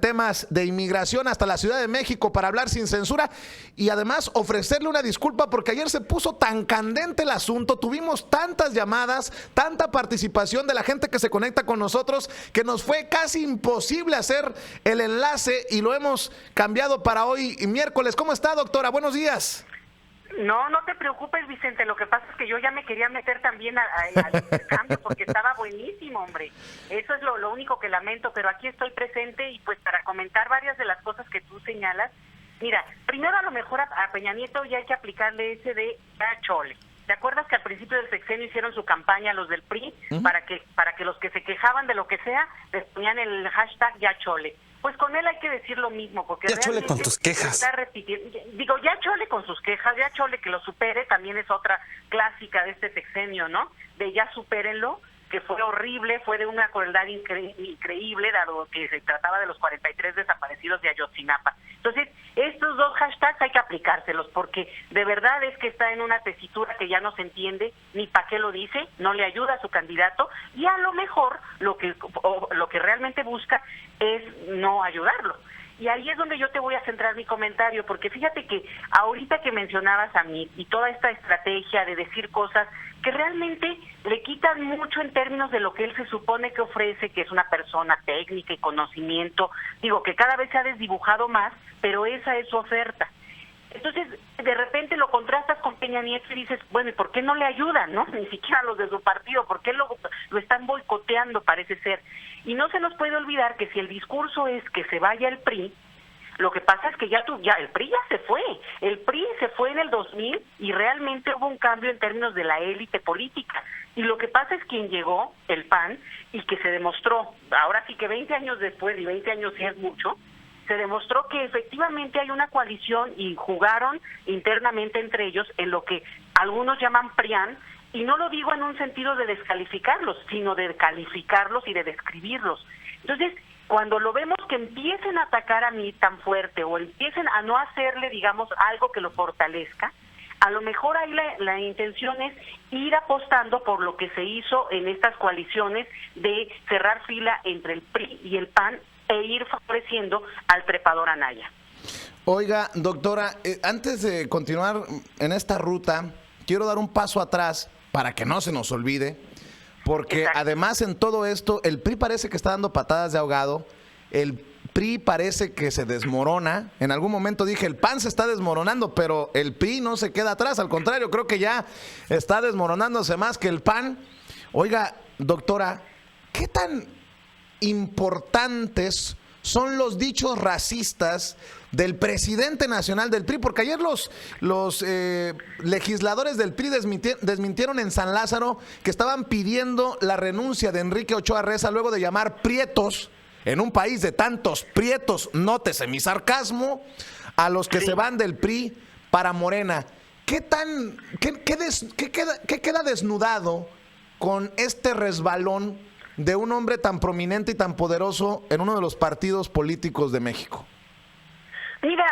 temas de inmigración hasta la Ciudad de México para hablar sin censura y además ofrecerle una disculpa porque ayer se puso tan candente el asunto, tuvimos tantas llamadas, tanta participación de la gente que se conecta con nosotros que nos fue casi imposible hacer el enlace y lo hemos cambiado para hoy miércoles. ¿Cómo está, doctora? Buenos días. No, no te preocupes, Vicente. Lo que pasa es que yo ya me quería meter también al intercambio porque estaba buenísimo, hombre. Eso es lo único que lamento, pero aquí estoy presente y pues para comentar varias de las cosas que tú señalas. Mira, primero a lo mejor a Peña Nieto ya hay que aplicarle ese de ya chole. ¿Te acuerdas que al principio del sexenio hicieron su campaña los del PRI para que los que se quejaban de lo que sea les ponían el hashtag ya chole? Pues con él hay que decir lo mismo, porque ya chole con tus quejas. Está repitiendo, digo, ya chole con sus quejas, ya chole que lo supere, también es otra clásica de este sexenio, ¿no? De ya supérenlo, que fue horrible, fue de una crueldad increíble, dado que se trataba de los 43 desaparecidos de Ayotzinapa. Entonces, estos dos hashtags hay que aplicárselos, porque de verdad es que está en una tesitura que ya no se entiende ni para qué lo dice, no le ayuda a su candidato, y a lo mejor lo que realmente busca es no ayudarlo. Y ahí es donde yo te voy a centrar mi comentario, porque fíjate que ahorita que mencionabas a mí y toda esta estrategia de decir cosas que realmente le quitan mucho en términos de lo que él se supone que ofrece, que es una persona técnica y conocimiento, digo que cada vez se ha desdibujado más, pero esa es su oferta. Entonces, de repente lo contrastas con Peña Nieto y dices, bueno, ¿y por qué no le ayudan, no? Ni siquiera los de su partido, ¿por qué lo están boicoteando, parece ser? Y no se nos puede olvidar que si el discurso es que se vaya el PRI, lo que pasa es que ya el PRI ya se fue. El PRI se fue en el 2000 y realmente hubo un cambio en términos de la élite política. Y lo que pasa es quien llegó, el PAN, y que se demostró, ahora sí que 20 años después, y 20 años sí es mucho, se demostró que efectivamente hay una coalición y jugaron internamente entre ellos en lo que algunos llaman PRIAN, y no lo digo en un sentido de descalificarlos, sino de calificarlos y de describirlos. Entonces, cuando lo vemos que empiecen a atacar a mí tan fuerte o empiecen a no hacerle, digamos, algo que lo fortalezca, a lo mejor ahí la intención es ir apostando por lo que se hizo en estas coaliciones de cerrar fila entre el PRI y el PAN e ir favoreciendo al trepador Anaya. Oiga, doctora, antes de continuar en esta ruta, quiero dar un paso atrás para que no se nos olvide, porque exacto, además en todo esto, el PRI parece que está dando patadas de ahogado, el PRI parece que se desmorona. En algún momento dije, el PAN se está desmoronando, pero el PRI no se queda atrás, al contrario, creo que ya está desmoronándose más que el PAN. Oiga, doctora, ¿qué tan importantes son los dichos racistas del presidente nacional del PRI? Porque ayer los legisladores del PRI desmintieron en San Lázaro que estaban pidiendo la renuncia de Enrique Ochoa Reza luego de llamar prietos, en un país de tantos prietos, nótese mi sarcasmo, a los que se van del PRI para Morena. ¿Qué queda desnudado con este resbalón de un hombre tan prominente y tan poderoso en uno de los partidos políticos de México? Mira,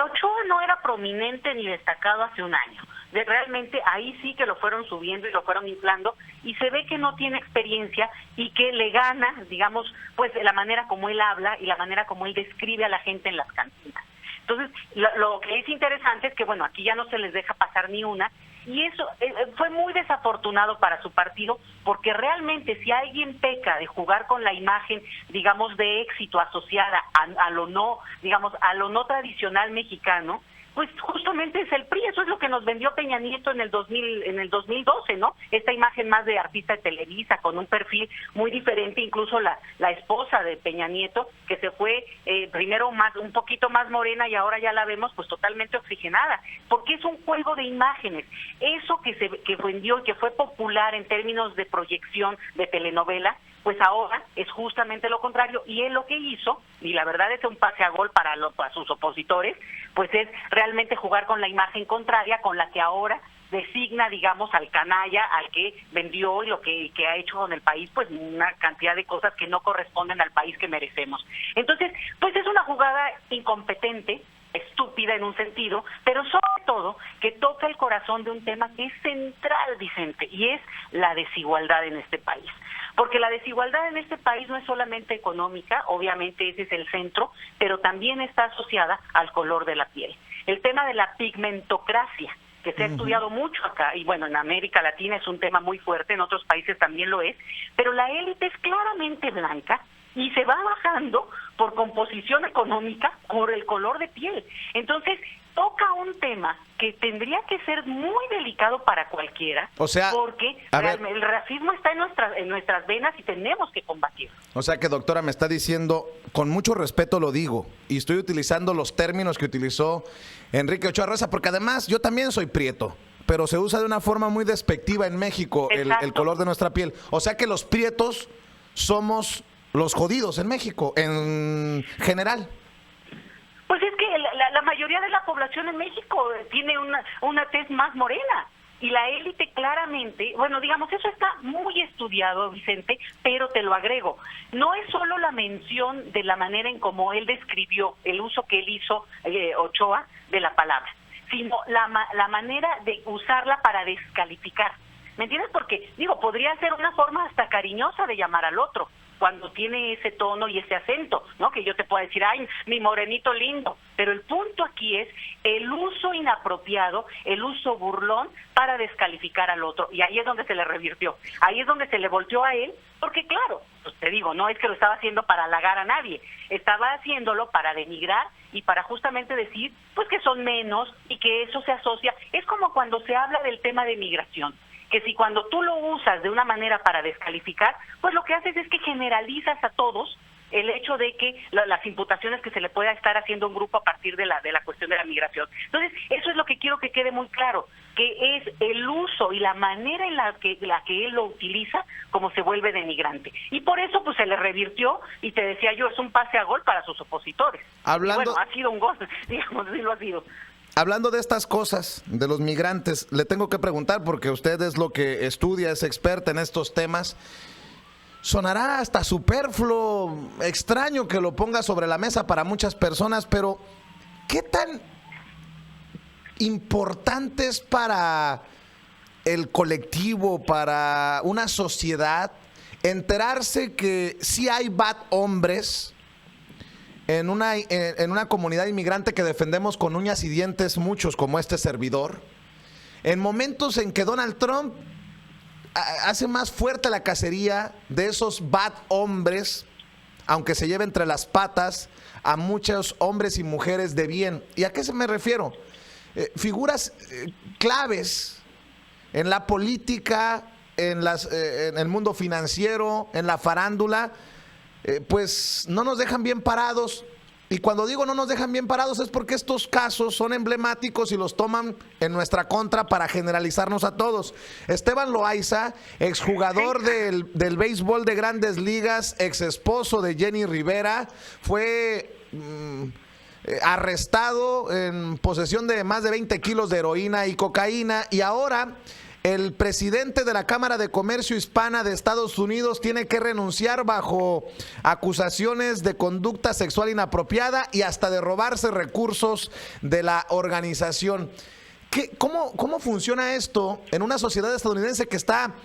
Ochoa no era prominente ni destacado hace un año. Realmente ahí sí que lo fueron subiendo y lo fueron inflando, y se ve que no tiene experiencia y que le gana, digamos, pues la manera como él habla y la manera como él describe a la gente en las cantinas. Entonces, lo que es interesante es que, bueno, aquí ya no se les deja pasar ni una, y eso fue muy desafortunado para su partido, porque realmente si alguien peca de jugar con la imagen, digamos, de éxito asociada a lo no, digamos, a lo no tradicional mexicano, pues justamente es el PRI. Eso es lo que nos vendió Peña Nieto en el 2012, ¿no? Esta imagen más de artista de Televisa, con un perfil muy diferente, incluso la esposa de Peña Nieto, que se fue primero un poquito más morena y ahora ya la vemos pues totalmente oxigenada, porque es un juego de imágenes. Eso que vendió y que fue popular en términos de proyección de telenovela, pues ahora es justamente lo contrario, y él lo que hizo, y la verdad es un pase a gol para sus opositores, pues es realmente jugar con la imagen contraria, con la que ahora designa, digamos, al canalla, al que vendió y lo que ha hecho con el país, pues una cantidad de cosas que no corresponden al país que merecemos. Entonces, pues es una jugada incompetente, estúpida en un sentido, pero sobre todo que toca el corazón de un tema que es central, Vicente, y es la desigualdad en este país. Porque la desigualdad en este país no es solamente económica, obviamente ese es el centro, pero también está asociada al color de la piel. El tema de la pigmentocracia, que se ha estudiado mucho acá, y bueno, en América Latina es un tema muy fuerte, en otros países también lo es, pero la élite es claramente blanca y se va bajando por composición económica, por el color de piel. Entonces, toca un tema que tendría que ser muy delicado para cualquiera, o sea, porque el racismo está en nuestras venas y tenemos que combatirlo. O sea que, doctora, me está diciendo, con mucho respeto lo digo, y estoy utilizando los términos que utilizó Enrique Ochoa Reza, porque además yo también soy prieto, pero se usa de una forma muy despectiva en México el color de nuestra piel. O sea que los prietos somos los jodidos en México, en general. Pues es que la mayoría de la población en México tiene una tez más morena. Y la élite claramente, bueno, digamos, eso está muy estudiado, Vicente, pero te lo agrego. No es solo la mención de la manera en cómo él describió el uso que él hizo, Ochoa, de la palabra, sino la manera de usarla para descalificar. ¿Me entiendes? Porque, digo, podría ser una forma hasta cariñosa de llamar al otro, cuando tiene ese tono y ese acento, ¿no? Que yo te puedo decir, ay, mi morenito lindo, pero el punto aquí es el uso inapropiado, el uso burlón para descalificar al otro, y ahí es donde se le revirtió, ahí es donde se le volteó a él, porque claro, pues te digo, no es que lo estaba haciendo para halagar a nadie, estaba haciéndolo para denigrar y para justamente decir, pues que son menos y que eso se asocia, es como cuando se habla del tema de migración, que si cuando tú lo usas de una manera para descalificar, pues lo que haces es que generalizas a todos el hecho de que las imputaciones que se le pueda estar haciendo a un grupo a partir de la cuestión de la migración. Entonces, eso es lo que quiero que quede muy claro, que es el uso y la manera en la que él lo utiliza como se vuelve denigrante. Y por eso pues se le revirtió, y te decía yo, es un pase a gol para sus opositores. Hablando... Y bueno, ha sido un gol, digamos, sí lo ha sido. Hablando de estas cosas, de los migrantes, le tengo que preguntar, porque usted es lo que estudia, es experta en estos temas. Sonará hasta superfluo, extraño que lo ponga sobre la mesa para muchas personas, pero ¿qué tan importante es para el colectivo, para una sociedad, enterarse que sí hay bad hombres en una comunidad inmigrante que defendemos con uñas y dientes muchos, como este servidor, en momentos en que Donald Trump hace más fuerte la cacería de esos bad hombres, aunque se lleve entre las patas a muchos hombres y mujeres de bien? ¿Y a qué se me refiero? Figuras claves en la política, en el mundo financiero, en la farándula, pues no nos dejan bien parados. Y cuando digo no nos dejan bien parados es porque estos casos son emblemáticos y los toman en nuestra contra para generalizarnos a todos. Esteban Loaiza, exjugador del béisbol de Grandes Ligas, ex esposo de Jenny Rivera, fue arrestado en posesión de más de 20 kilos de heroína y cocaína, y ahora el presidente de la Cámara de Comercio Hispana de Estados Unidos tiene que renunciar bajo acusaciones de conducta sexual inapropiada y hasta de robarse recursos de la organización. ¿Cómo funciona esto en una sociedad estadounidense que está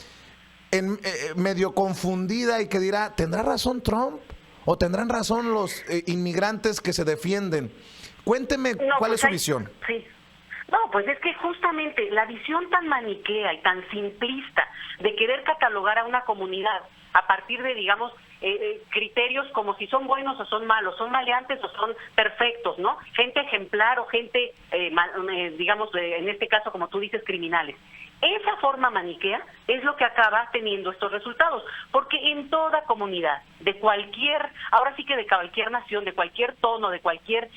medio confundida y que dirá, ¿tendrá razón Trump o tendrán razón los inmigrantes que se defienden? Cuénteme cuál es su visión. Sí. No, pues es que justamente la visión tan maniquea y tan simplista de querer catalogar a una comunidad a partir de, digamos, criterios como si son buenos o son malos, son maleantes o son perfectos, ¿no? Gente ejemplar o gente, digamos, en este caso, como tú dices, criminales. Esa forma maniquea es lo que acaba teniendo estos resultados, porque en toda comunidad, de cualquier, ahora sí que de cualquier nación, de cualquier tono, de cualquier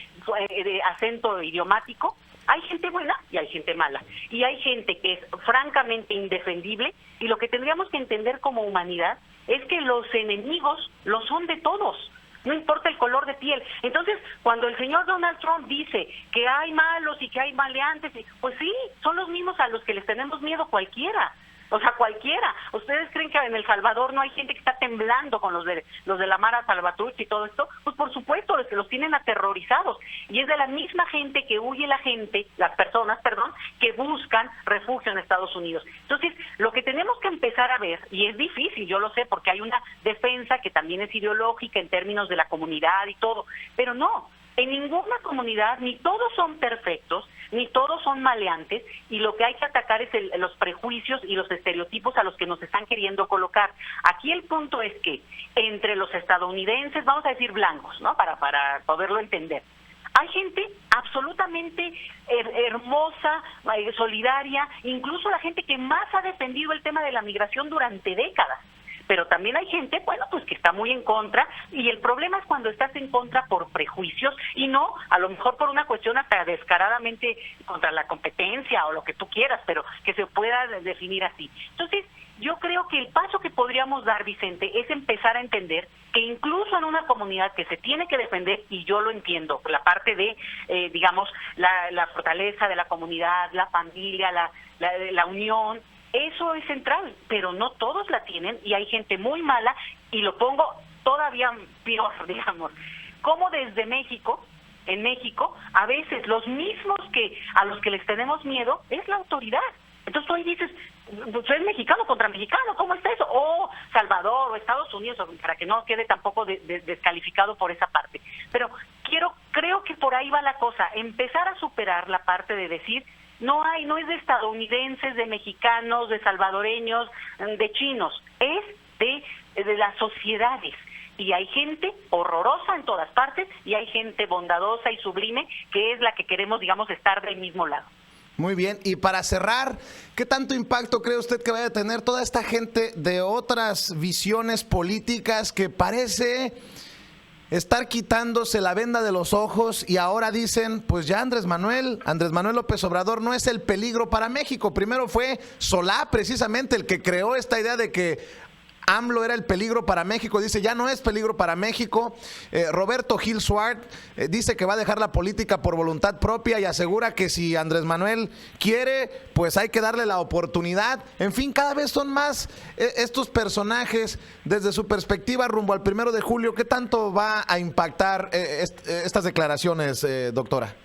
acento idiomático, hay gente buena y hay gente mala. Y hay gente que es francamente indefendible, y lo que tendríamos que entender como humanidad es que los enemigos lo son de todos, no importa el color de piel. Entonces, cuando el señor Donald Trump dice que hay malos y que hay maleantes, pues sí, son los mismos a los que les tenemos miedo cualquiera. O sea, cualquiera. ¿Ustedes creen que en El Salvador no hay gente que está temblando con los de la Mara Salvatruch y todo esto? Pues por supuesto, los tienen aterrorizados. Y es de la misma gente que huye las personas, que buscan refugio en Estados Unidos. Entonces, lo que tenemos que empezar a ver, y es difícil, yo lo sé, porque hay una defensa que también es ideológica en términos de la comunidad y todo, pero no, en ninguna comunidad ni todos son perfectos, ni todos son maleantes, y lo que hay que atacar es los prejuicios y los estereotipos a los que nos están queriendo colocar. Aquí el punto es que entre los estadounidenses, vamos a decir blancos, ¿no? Para poderlo entender, hay gente absolutamente hermosa, solidaria, incluso la gente que más ha defendido el tema de la migración durante décadas. Pero también hay gente, bueno, pues que está muy en contra, y el problema es cuando estás en contra por prejuicios y no, a lo mejor por una cuestión hasta descaradamente contra la competencia o lo que tú quieras, pero que se pueda definir así. Entonces, yo creo que el paso que podríamos dar, Vicente, es empezar a entender que incluso en una comunidad que se tiene que defender, y yo lo entiendo, la parte de, digamos, la fortaleza de la comunidad, la familia, la unión, eso es central, pero no todos la tienen y hay gente muy mala, y lo pongo todavía peor, digamos, como desde México, en México, a veces los mismos a los que les tenemos miedo es la autoridad. Entonces tú ahí dices, pues es mexicano contra mexicano, ¿cómo está eso? O Salvador o Estados Unidos, para que no quede tampoco descalificado por esa parte. Pero creo que por ahí va la cosa, empezar a superar la parte de decir, no es de estadounidenses, de mexicanos, de salvadoreños, de chinos, es de las sociedades. Y hay gente horrorosa en todas partes y hay gente bondadosa y sublime que es la que queremos, digamos, estar del mismo lado. Muy bien, y para cerrar, ¿qué tanto impacto cree usted que vaya a tener toda esta gente de otras visiones políticas que parece estar quitándose la venda de los ojos y ahora dicen, pues ya Andrés Manuel López Obrador no es el peligro para México? Primero fue Solá, precisamente, el que creó esta idea de que AMLO era el peligro para México, dice ya no es peligro para México. Roberto Gil Suart dice que va a dejar la política por voluntad propia y asegura que si Andrés Manuel quiere, pues hay que darle la oportunidad. En fin, cada vez son más estos personajes desde su perspectiva rumbo al 1 de julio. ¿Qué tanto va a impactar estas declaraciones, doctora?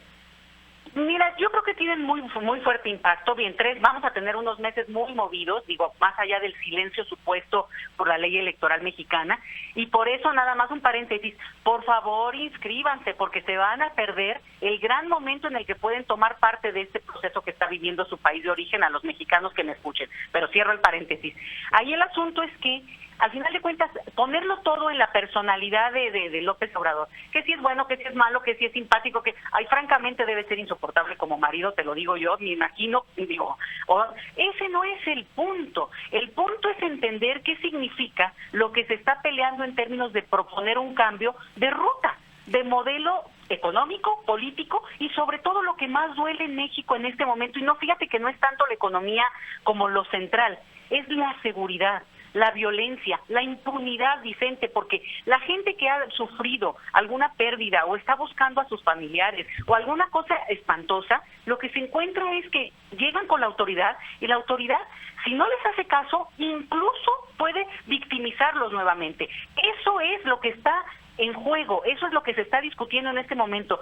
Mira, yo creo que tienen muy fuerte impacto. Bien, vamos a tener unos meses muy movidos, digo, más allá del silencio supuesto por la ley electoral mexicana, y por eso nada más un paréntesis, por favor inscríbanse, porque se van a perder el gran momento en el que pueden tomar parte de este proceso que está viviendo su país de origen, a los mexicanos que me escuchen, pero cierro el paréntesis. Ahí el asunto es que al final de cuentas, ponerlo todo en la personalidad de López Obrador, que si es bueno, que si es malo, que si es simpático, que francamente debe ser insoportable como marido, te lo digo yo, me imagino, ese no es el punto es entender qué significa lo que se está peleando en términos de proponer un cambio de ruta, de modelo económico, político y sobre todo lo que más duele en México en este momento, y no, fíjate que no es tanto la economía como lo central, es la seguridad, la violencia, la impunidad, Vicente, porque la gente que ha sufrido alguna pérdida o está buscando a sus familiares o alguna cosa espantosa, lo que se encuentra es que llegan con la autoridad y la autoridad, si no les hace caso, incluso puede victimizarlos nuevamente. Eso es lo que está en juego, eso es lo que se está discutiendo en este momento,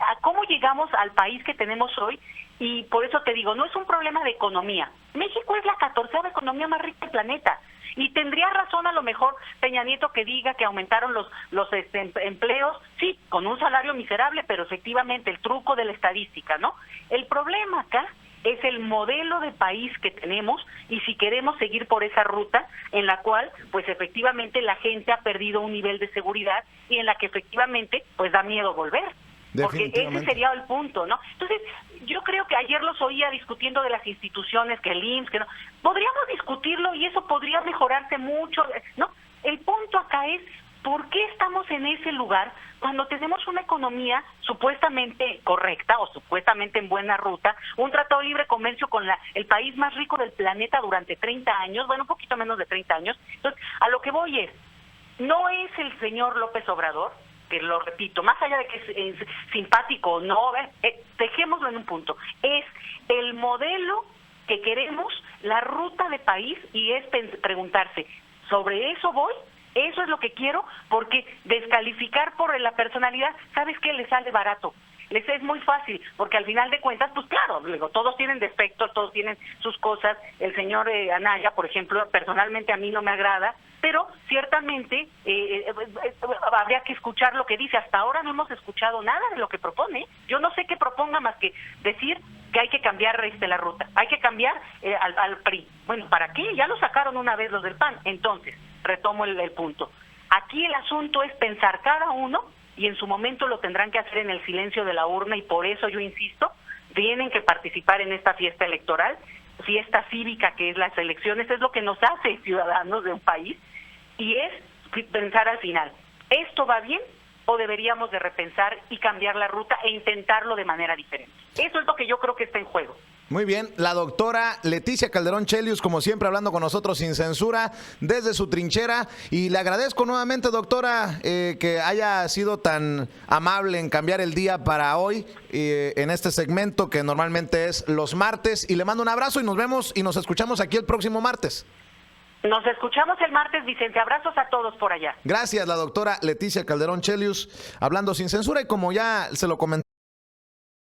a cómo llegamos al país que tenemos hoy. Y por eso te digo, no es un problema de economía. México es la 14ª economía más rica del planeta. Y tendría razón a lo mejor Peña Nieto que diga que aumentaron los empleos, sí, con un salario miserable, pero efectivamente el truco de la estadística, ¿no? El problema acá es el modelo de país que tenemos y si queremos seguir por esa ruta en la cual, pues efectivamente la gente ha perdido un nivel de seguridad y en la que efectivamente, pues da miedo volver. Porque ese sería el punto, ¿no? Entonces, yo creo que ayer los oía discutiendo de las instituciones, que el IMSS, que no. Podríamos discutirlo y eso podría mejorarse mucho, ¿no? El punto acá es, ¿por qué estamos en ese lugar cuando tenemos una economía supuestamente correcta o supuestamente en buena ruta, un tratado de libre comercio con el país más rico del planeta durante 30 años, bueno, un poquito menos de 30 años? Entonces, a lo que voy es, no es el señor López Obrador, que lo repito, más allá de que es simpático o no, dejémoslo en un punto, es el modelo que queremos la ruta de país y es preguntarse, ¿sobre eso voy? Eso es lo que quiero, porque descalificar por la personalidad, ¿sabes qué? Le sale barato. Les es muy fácil, porque al final de cuentas, pues claro, luego todos tienen defectos, todos tienen sus cosas. El señor Anaya, por ejemplo, personalmente a mí no me agrada, pero ciertamente habría que escuchar lo que dice. Hasta ahora no hemos escuchado nada de lo que propone. Yo no sé qué proponga más que decir que hay que cambiar la ruta, hay que cambiar al PRI. Bueno, ¿para qué? Ya lo sacaron una vez los del PAN. Entonces, retomo el punto. Aquí el asunto es pensar cada uno, y en su momento lo tendrán que hacer en el silencio de la urna, y por eso yo insisto, tienen que participar en esta fiesta electoral, fiesta cívica que es las elecciones, es lo que nos hace ciudadanos de un país, y es pensar al final, ¿esto va bien o deberíamos de repensar y cambiar la ruta e intentarlo de manera diferente? Eso es lo que yo creo que está en juego. Muy bien, la doctora Leticia Calderón Chelius, como siempre, hablando con nosotros sin censura, desde su trinchera, y le agradezco nuevamente, doctora, que haya sido tan amable en cambiar el día para hoy, en este segmento que normalmente es los martes, y le mando un abrazo y nos vemos y nos escuchamos aquí el próximo martes. Nos escuchamos el martes, Vicente. Abrazos a todos por allá. Gracias, la doctora Leticia Calderón Chelius, hablando sin censura, y como ya se lo comenté.